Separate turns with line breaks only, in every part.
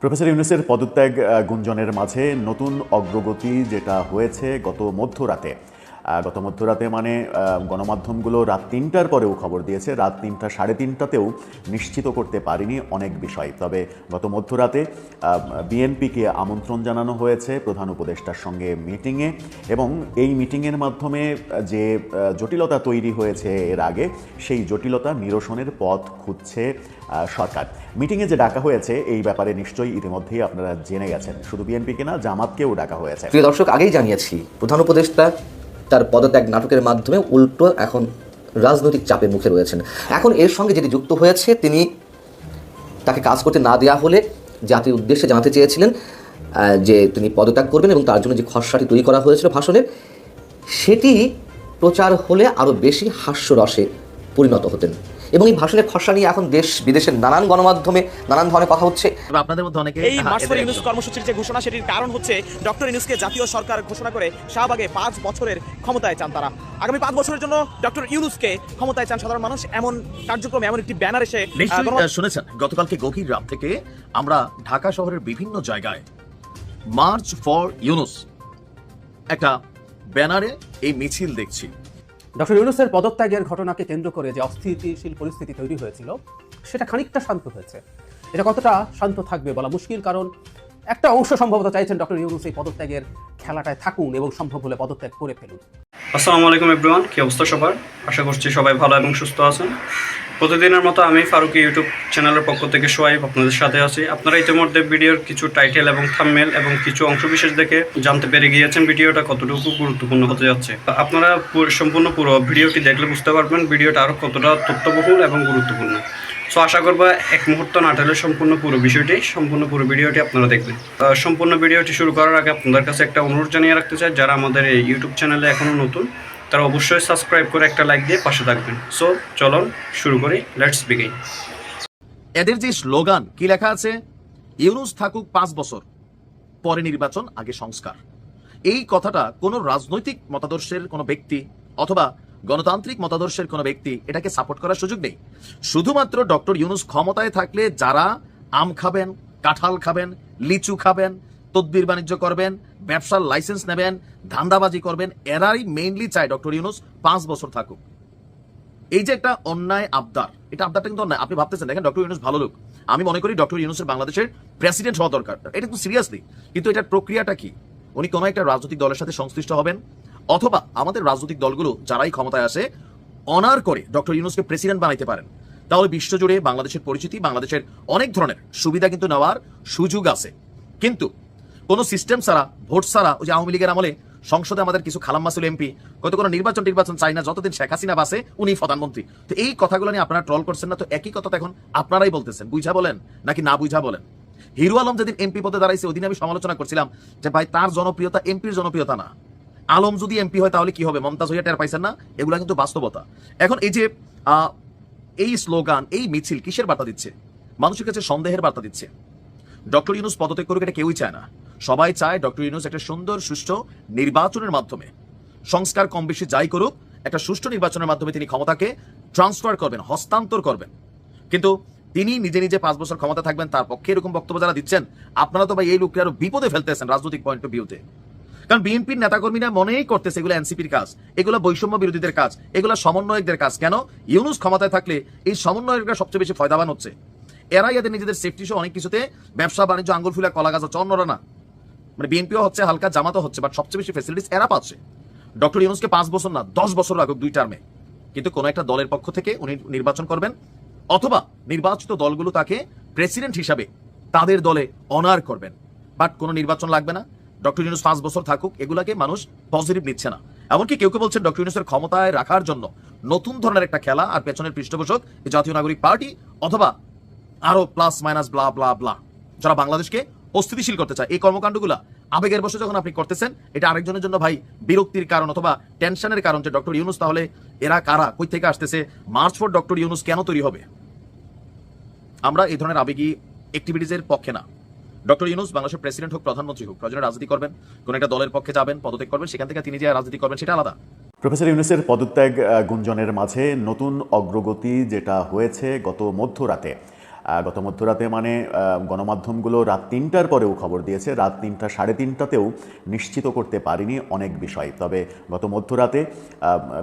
Professor ইউনূসের পদত্যাগ গুঞ্জনের মাঝে নতুন অগ্রগতি যেটা হয়েছে গত মধ্যরাতে মানে গণমাধ্যমগুলো রাত ৩টার পরেও খবর দিয়েছে, রাত ৩টা ৩:৩০তেও নিশ্চিত করতে পারিনি অনেক বিষয়। তবে গত মধ্যরাতে বিএনপিকে আমন্ত্রণ জানানো হয়েছে প্রধান উপদেষ্টার সঙ্গে মিটিংয়ে, এবং এই মিটিংয়ের মাধ্যমে যে জটিলতা তৈরি হয়েছে এর আগে, সেই জটিলতা নিরসনের পথ খুঁজছে সরকার। মিটিংয়ে যে ডাকা হয়েছে এই ব্যাপারে নিশ্চয়ই ইতিমধ্যেই আপনারা জেনে গেছেন। শুধু বিএনপিকে না, জামাতকেও ডাকা হয়েছে।
প্রিয় দর্শক, আগেই জানিয়েছি প্রধান উপদেষ্টা তার পদত্যাগ নাটকের মাধ্যমে উল্টো এখন রাজনৈতিক চাপের মুখে রয়েছেন। এখন এর সঙ্গে যেটি যুক্ত হয়েছে, তিনি তাকে কাজ করতে না দেওয়া হলে জাতির উদ্দেশ্যে জানাতে চেয়েছিলেন যে তিনি পদত্যাগ করবেন, এবং তার জন্য যে খসড়াটি তৈরি করা হয়েছিল ভাষণের, সেটি প্রচার হলে আরও বেশি হাস্যরসে পরিণত হতেন। এবং এই ভাষণের খসড়া নিয়ে এখন দেশ বিদেশের নানান গণমাধ্যমে নানান ধরনের কথা হচ্ছে।
আপনাদের মধ্যে অনেকে
এই মার্চ ফর ইউনূস কর্মসূচির যে ঘোষণা, সেটির কারণ হচ্ছে ডক্টর ইউনূসকে জাতীয় সরকার ঘোষণা করে শাহবাগে ৫ বছরের ক্ষমতায় চান তারা। আগামী ৫ বছরের জন্য ডক্টর ইউনূসকে ক্ষমতায় চান সাধারণ মানুষ। এমন কার্যক্রমে, এমন একটি ব্যানার এসে
শুনেছেন। গতকালকে গভীর রাত থেকে আমরা ঢাকা শহরের বিভিন্ন জায়গায় মার্চ ফর ইউনূস একটা ব্যানারে এই মিছিল দেখছি।
ডক্টর ইউনূসের পদত্যাগের ঘটনাকে কেন্দ্র করে যে অস্থিতিশীল পরিস্থিতি তৈরি হয়েছিল, সেটা খানিকটা শান্ত হয়েছে। এটা কতটা শান্ত থাকবে বলা মুশকিল, কারণ একটা অংশ সম্ভবত চাইছেন ডক্টর ইউনূস এই পদত্যাগের খেলাটায় থাকুন এবং সম্ভব হলে পদত্যাগ করে ফেলুন।
আসসালামু আলাইকুম এভরিওয়ান, কি অবস্থা সবার? আশা করছি সবাই ভালো এবং সুস্থ আছেন। প্রতিদিনের মতো আমি ফারুকি ইউটিউব চ্যানেলের পক্ষ থেকে সোয়াইব আপনাদের সাথে আছি। আপনারা ইতিমধ্যে ভিডিওর কিছু টাইটেল এবং থাম্বনেল এবং কিছু অংশবিশেষ দেখে জানতে পেরে গিয়েছেন ভিডিওটা কতটুকু গুরুত্বপূর্ণ হতে যাচ্ছে। আপনারা সম্পূর্ণ পুরো ভিডিওটি দেখলে বুঝতে পারবেন ভিডিওটা আরও কতটা তথ্যবহুল এবং গুরুত্বপূর্ণ। সো আশা করবো এক মুহূর্ত না টালে সম্পূর্ণ পুরো ভিডিওটি আপনারা দেখবেন। সম্পূর্ণ ভিডিওটি শুরু করার আগে আপনাদের কাছে একটা অনুরোধ জানিয়ে রাখতে চাই, যারা আমাদের এই ইউটিউব চ্যানেলে এখনও নতুন, তারা অবশ্যই সাবস্ক্রাইব করে একটা লাইক দিয়ে পাশে থাকবেন। সো চলুন শুরু করি, লেটস বিগিন।
এদের যে স্লোগান কি লেখা আছে, ইউনূস থাকুক ৫ বছর, পরে নির্বাচন, আগে সংস্কার। এই কথাটা কোনো রাজনৈতিক মতাদর্শের কোনো ব্যক্তি অথবা গণতান্ত্রিক মতাদর্শের কোনো ব্যক্তি এটাকে সাপোর্ট করার সুযোগ নেই। শুধুমাত্র ডক্টর ইউনূস ক্ষমতায় থাকলে যারা আম খাবেন, কাঁঠাল খাবেন, লিচু খাবেন, তদবির বাণিজ্য করবেন, ব্যবসার লাইসেন্স নেবেন, ধান্দাবাজি করবেন, এরাই মেইনলি চায় ডক্টর ইউনূস ৫ বছর থাকুক। এই যে একটা অন্যায় আবদার, এটা আবদারটা কিন্তু অন্যায়। আপনি ভাবতেছেন, দেখেন ডক্টর ইউনূস ভালো লোক, আমি মনে করি ডক্টর ইউনূসের বাংলাদেশের প্রেসিডেন্ট হওয়া দরকার, এটা কিন্তু সিরিয়াসলি। কিন্তু এটার প্রক্রিয়াটা কি? উনি কোনো একটা রাজনৈতিক দলের সাথে সংশ্লিষ্ট হবেন, অথবা আমাদের রাজনৈতিক দলগুলো যারাই ক্ষমতায় আসে অনার করে ডক্টর ইউনূসকে প্রেসিডেন্ট বানাইতে পারেন, তাহলে বিশ্বজুড়ে বাংলাদেশের পরিচিতি, বাংলাদেশের অনেক ধরনের সুবিধা কিন্তু নেওয়ার সুযোগ আছে। কিন্তু কোনো সিস্টেম ছাড়া, ভোট ছাড়া, ওই যে আওয়ামী লীগের আমলে সংসদে আমাদের কিছু খালাম মাসুল এমপি কত কোনো নির্বাচন চাই না, যতদিন শেখ হাসিনা বাসে উনি প্রধানমন্ত্রী। তো এই কথাগুলো নিয়ে আপনারা ট্রল করছেন না, তো একই কথা এখন আপনারাই বলতেছেন, বুঝা বলেন নাকি না বুঝা বলেন। হিরু আলম যেদিন এমপি পদে দাঁড়াইছে, ওদিন আমি সমালোচনা করছিলাম যে ভাই তার জনপ্রিয়তা এমপির জনপ্রিয়তা না। আলম যদি এমপি হয় তাহলে কি হবে, মমতাজ হইয়া টের পাইছেন না? এগুলা কিন্তু বাস্তবতা। এখন এই যে এই স্লোগান, এই মিছিল কিসের বার্তা দিচ্ছে? মানুষের কাছে সন্দেহের বার্তা দিচ্ছে। ডক্টর ইউনূস পদত্যাগ করুক, এটা কেউই চায় না। সবাই চায় ডক্টর ইউনূস একটা সুন্দর সুষ্ঠু নির্বাচনের মাধ্যমে, সংস্কার কম বেশি যাই করুক, একটা সুষ্ঠু নির্বাচনের মাধ্যমে তিনি ক্ষমতাকে ট্রান্সফার করবেন, হস্তান্তর করবেন। কিন্তু তিনি নিজে নিজে ৫ বছর ক্ষমতা থাকবেন, তার পক্ষে এরকম বক্তব্য যারা দিচ্ছেন, আপনারা তো ভাই এই লোককে আরো বিপদে ফেলতেছেন রাজনৈতিক পয়েন্ট অফ ভিউতে। কারণ বিএনপির নেতাকর্মীরা মনেই করতেছে এগুলো এনসিপির কাজ, এগুলো বৈষম্য বিরোধীদের কাজ, এগুলো সমন্বয়কদের কাজ। কেন? ইউনূস ক্ষমতায় থাকলে এই সমন্বয়করা সবচেয়ে বেশি ফয়দাবান হচ্ছে। এরাই এদের নিজেদের সেফটি সহ অনেক কিছুতে ব্যবসা বাণিজ্য আঙ্গুল ফুলা কলা গাছ হচ্ছে, অন্যরা না। মানে বিএনপিও হচ্ছে, হালকা জামাতও হচ্ছে, বাট সবচেয়ে বেশি ফ্যাসিলিটিস এরা পাচ্ছে। ডক্টর ইউনূসকে ৫ বছর না ১০ বছর লাগুক ২ টার্মে, কিন্তু কোনো একটা দলের পক্ষ থেকে উনি নির্বাচন করবেন, অথবা নির্বাচিত দলগুলো তাকে প্রেসিডেন্ট হিসাবে তাদের দলে অনার করবেন। বাট কোনো নির্বাচন লাগবে না, ডক্টর ইউনূস ৫ বছর থাকুক, এগুলাকে মানুষ পজিটিভ নিচ্ছে না। এমনকি কেউ কেউ বলছেন ডক্টর ইউনূসের ক্ষমতায় রাখার জন্য নতুন ধরনের একটা খেলা, আর পেছনের পৃষ্ঠপোষক জাতীয় নাগরিক পার্টি অথবা আরো প্লাস মাইনাস ব্লা ব্লা ব্লা, যারা বাংলাদেশকে অস্থিতিশীল করতে চায়। এই কর্মকাণ্ডগুলা আবেগের বশে যখন আপনি করতেছেন, এটা আরেকজনের জন্য ভাই বিরক্তির কারণ অথবা টেনশনের কারণ যে ডক্টর ইউনূস তাহলে এরা কারা, কই থেকে আসতেছে, মার্চ ফর ডক্টর ইউনূস কেন তৈরি হবে? আমরা এই ধরনের আবেগী অ্যাক্টিভিটিজের পক্ষে না। ডক্টর ইউনূস বাংলাদেশের প্রেসিডেন্ট হোক, প্রধানমন্ত্রী হোক, প্রয়োজনে রাজনীতি করবেন, কোন একটা দলের পক্ষে যাবেন, পদত্যাগ করবেন, সেখান থেকে তিনি যে রাজনীতি করবেন সেটা আলাদা।
প্রফেসর ইউনূসের পদত্যাগ গুঞ্জনের মাঝে নতুন অগ্রগতি যেটা হয়েছে গত মধ্যরাতে, গত মধ্যরাতে মানে গণমাধ্যমগুলো রাত ৩টার পরেও খবর দিয়েছে, রাত ৩টা ৩:৩০তেও নিশ্চিত করতে পারিনি অনেক বিষয়। তবে গত মধ্যরাতে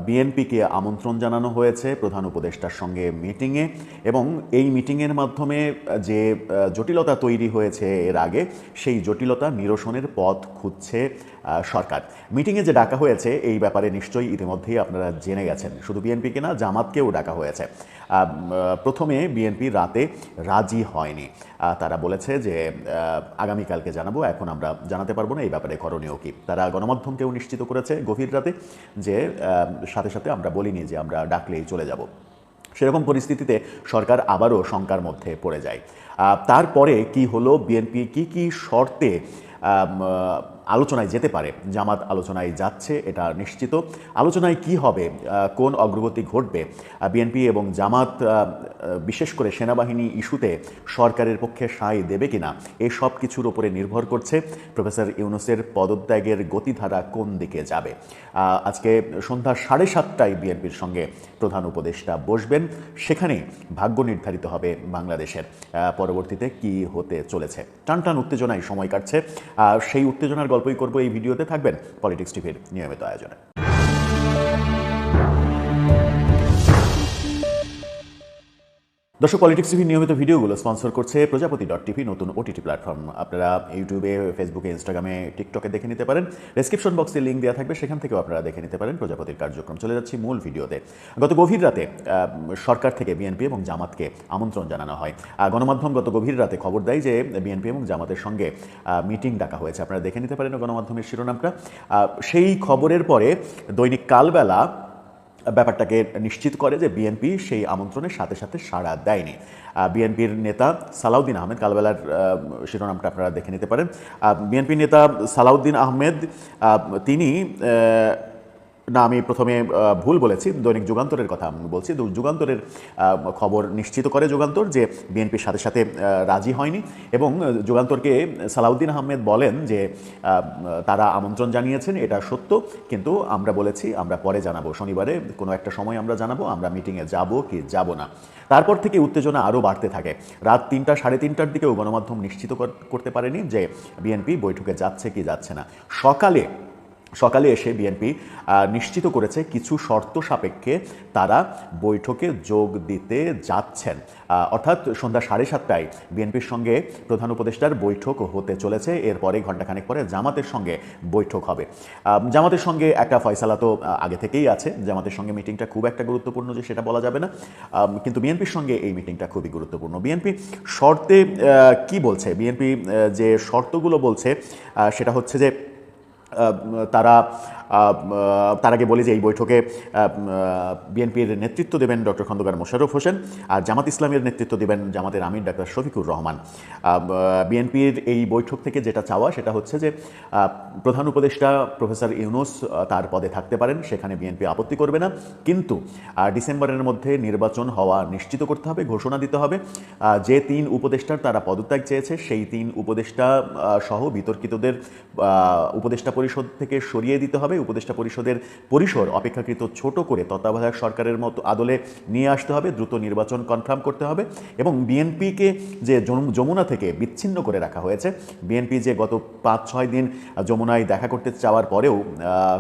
বিএনপিকে আমন্ত্রণ জানানো হয়েছে প্রধান উপদেষ্টার সঙ্গে মিটিংয়ে, এবং এই মিটিংয়ের মাধ্যমে যে জটিলতা তৈরি হয়েছে এর আগে, সেই জটিলতা নিরসনের পথ খুঁজছে সরকার। মিটিংয়ে যে ডাকা হয়েছে এই ব্যাপারে নিশ্চয়ই ইতিমধ্যেই আপনারা জেনে গেছেন। শুধু বিএনপিকে না, জামাতকেও ডাকা হয়েছে। প্রথমে বিএনপি রাতে রাজি হয়নি। তারা বলেছে যে আগামীকালকে জানাবো, এখন আমরা জানাতে পারবো না এই ব্যাপারে করণীয় কী। তারা গণমাধ্যমকেও নিশ্চিত করেছে গভীর রাতে যে সাথে সাথে আমরা বলিনি যে আমরা ডাকলেই চলে যাব। সেরকম পরিস্থিতিতে সরকার আবারও শঙ্কার মধ্যে পড়ে যায়। তারপরে কি হলো, বিএনপি কি শর্তে আলোচনায় যেতে পারে? জামাত আলোচনায় যাচ্ছে, এটা নিশ্চিত। আলোচনায় কি হবে, কোন অগ্রগতি ঘটবে, বিএনপি এবং জামাত বিশেষ করে সেনাবাহিনী ইস্যুতে সরকারের পক্ষে সায় দেবে কিনা, এই সব কিছুর উপরে নির্ভর করছে প্রফেসর ইউনূসের পদত্যাগের গতিধারা কোন দিকে যাবে। আজকে সন্ধ্যা 7:30টায় বিএনপির সঙ্গে প্রধান উপদেষ্টা বসবেন। সেখানেই ভাগ্য নির্ধারিত হবে বাংলাদেশের পরবর্তীতে কি হতে চলেছে। টানটান উত্তেজনায় সময় কাটছে। সেই উত্তেজনার গল্পই করব এই ভিডিওতে। থাকবেন পলিটিক্স টিভির নিয়মিত আয়োজনে। দর্শক, পলিটিক্স টিভির নিয়মিত ভিডিওগুলো স্পন্সর করছে প্রজাপতি.টিভি, নতুন ওটিটি প্ল্যাটফর্ম। আপনারা ইউটিউবে, ফেসবুকে, ইনস্টাগ্রামে, টিকটকে দেখে নিতে পারেন। ডেসক্রিপশন বক্সে লিঙ্ক দেওয়া থাকবে, সেখান থেকেও আপনারা দেখে নিতে পারেন প্রজাপতির কার্যক্রম। চলে যাচ্ছি মূল ভিডিওতে। গত গভীর রাতে সরকার থেকে বিএনপি এবং জামাতকে আমন্ত্রণ জানানো হয়। গণমাধ্যম গত গভীর রাতে খবর দেয় যে বিএনপি এবং জামাতের সঙ্গে মিটিং ডাকা হয়েছে। আপনারা দেখে নিতে পারেন গণমাধ্যমের শিরোনামটা। সেই খবরের পরে দৈনিক কালবেলা ব্যাপারটাকে নিশ্চিত করে যে বিএনপি সেই আমন্ত্রণের সাথে সাথে সাড়া দেয়নি। বিএনপির নেতা সালাউদ্দিন আহমেদ, কালবেলার শিরোনামটা আপনারা দেখে নিতে পারেন। বিএনপির নেতা সালাউদ্দিন আহমেদ তিনি না, আমি প্রথমে ভুল বলেছি, দৈনিক যুগান্তরের কথা আমি বলছি। যুগান্তরের খবর নিশ্চিত করে যুগান্তর যে বিএনপির সাথে সাথে রাজি হয়নি, এবং যুগান্তরকে সালাউদ্দিন আহমেদ বলেন যে তারা আমন্ত্রণ জানিয়েছেন, এটা সত্য, কিন্তু আমরা বলেছি আমরা পরে জানাবো, শনিবারে কোনো একটা সময় আমরা জানাবো আমরা মিটিংয়ে যাব কি যাব না। তারপর থেকে উত্তেজনা আরও বাড়তে থাকে। রাত 3টা 3:30টার দিকেও গণমাধ্যম নিশ্চিত করতে পারেনি যে বিএনপি বৈঠকে যাচ্ছে কি যাচ্ছে না। সকালে এসে বিএনপি নিশ্চিত করেছে কিছু শর্ত সাপেক্ষে তারা বৈঠকে যোগ দিতে যাচ্ছেন। অর্থাৎ সন্ধ্যা 7:30টায় বিএনপির সঙ্গে প্রধান উপদেষ্টার বৈঠক হতে চলেছে। এরপরে ঘণ্টাখানেক পরে জামাতের সঙ্গে বৈঠক হবে। জামাতের সঙ্গে একটা ফয়সালা তো আগে থেকেই আছে। জামাতের সঙ্গে মিটিংটা খুব একটা গুরুত্বপূর্ণ যে সেটা বলা যাবে না, কিন্তু বিএনপির সঙ্গে এই মিটিংটা খুবই গুরুত্বপূর্ণ। বিএনপি শর্তে কি বলছে, বিএনপি যে শর্তগুলো বলছে সেটা হচ্ছে যে তার আগে বলি যে এই বৈঠকে বিএনপির নেতৃত্ব দেবেন ডক্টর খন্দকার মোশাররফ হোসেন, আর জামাত ইসলামের নেতৃত্ব দেবেন জামাতের আমির ডাক্তার শফিকুর রহমান। বিএনপির এই বৈঠক থেকে যেটা চাওয়া সেটা হচ্ছে যে প্রধান উপদেষ্টা প্রফেসর ইউনূস তার পদে থাকতে পারেন, সেখানে বিএনপি আপত্তি করবে না, কিন্তু ডিসেম্বরের মধ্যে নির্বাচন হওয়া নিশ্চিত করতে হবে, ঘোষণা দিতে হবে। যে 3 উপদেষ্টার তারা পদত্যাগ চেয়েছে সেই 3 উপদেষ্টা সহ বিতর্কিতদের উপদেষ্টা পরিষদ থেকে সরিয়ে দিতে হবে। উপদেষ্টা পরিষদের পরিসর অপেক্ষাকৃত ছোট করে তত্ত্বাবধায়ক সরকারের মতো আদলে নিয়ে আসতে হবে। দ্রুত নির্বাচন কনফার্ম করতে হবে, এবং বিএনপিকে যে যমুনা থেকে বিচ্ছিন্ন করে রাখা হয়েছে, বিএনপি যে গত 5-6 দিন যমুনায় দেখা করতে চাওয়ার পরেও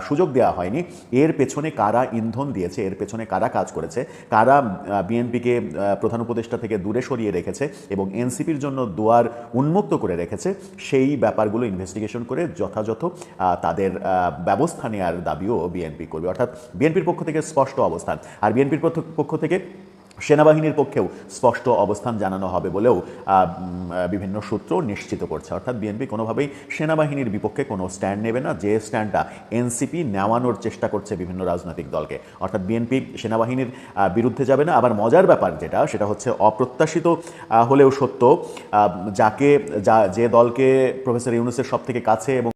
সুযোগ দেওয়া হয়নি, এর পেছনে কারা ইন্ধন দিয়েছে, এর পেছনে কারা কাজ করেছে, কারা বিএনপিকে প্রধান উপদেষ্টা থেকে দূরে সরিয়ে রেখেছে এবং এনসিপির জন্য দুয়ার উন্মুক্ত করে রেখেছে, সেই ব্যাপারগুলো ইনভেস্টিগেশন করে যথাযথ তাদের ব্যবস্থা নেওয়ার দাবিও বিএনপি করবে। অর্থাৎ বিএনপির পক্ষ থেকে স্পষ্ট অবস্থান, আর বিএনপির পক্ষ থেকে সেনাবাহিনীর পক্ষেও স্পষ্ট অবস্থান জানানো হবে বলেও বিভিন্ন সূত্র নিশ্চিত করছে। অর্থাৎ বিএনপি কোনোভাবেই সেনাবাহিনীর বিপক্ষে কোনো স্ট্যান্ড নেবে না, যে স্ট্যান্ডটা এনসিপি নেওয়ানোর চেষ্টা করছে বিভিন্ন রাজনৈতিক দলকে। অর্থাৎ বিএনপি সেনাবাহিনীর বিরুদ্ধে যাবে না। আবার মজার ব্যাপার সেটা হচ্ছে অপ্রত্যাশিত হলেও সত্য, যে দলকে প্রফেসর ইউনূসের সব থেকে কাছে এবং